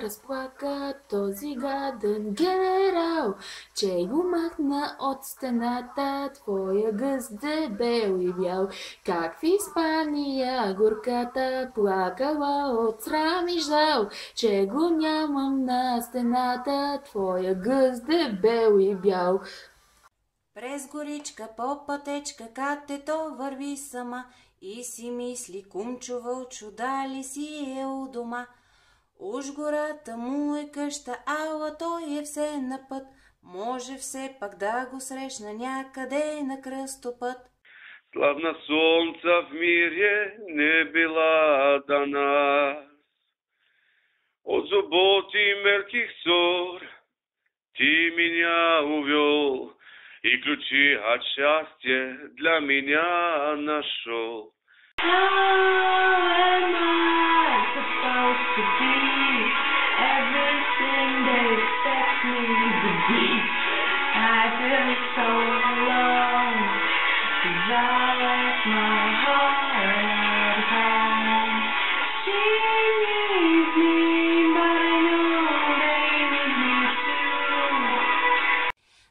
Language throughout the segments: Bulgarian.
разплака този гаден генерал, че го махна от стената твоя гъс дебел и бял. Как в Испания горката плакала от срам и жал, че го нямам на стената твоя гъс дебел и бял. През горичка по пътечка катето върви сама и си мисли: кумчо вълчо, дали си е у дома? Уж гората му е къща, ала той е все на път, може все пак да го срещна някъде на кръстопът. Славна солнца в мире не била дана, от заботи мелких ссор ты меня увел, и ключи от счастья для меня нашел.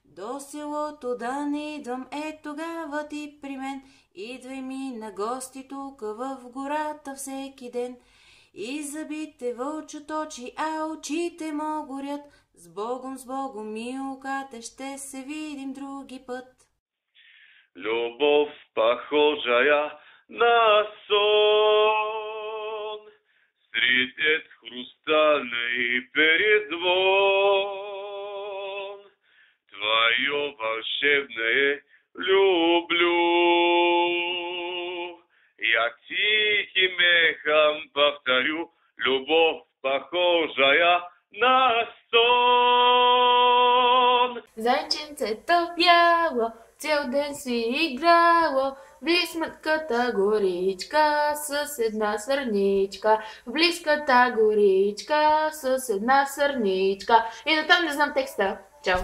До селото да не идвам, тогава ти при мен. Идвай ми на гости тук в гората всеки ден. И забите вълчо точи, а очите му горят. С Богом, милкате, ще се видим други път. Любовь, похожая на сон, средь хрустальный перезвон, твое волшебное люблю. Я тихим эхом повторю: любовь, похожая на сон. Зайченцето бяло цял ден си играло в близката горичка с една сърничка. В близката горичка с една сърничка. И дотам не знам текста. Чао!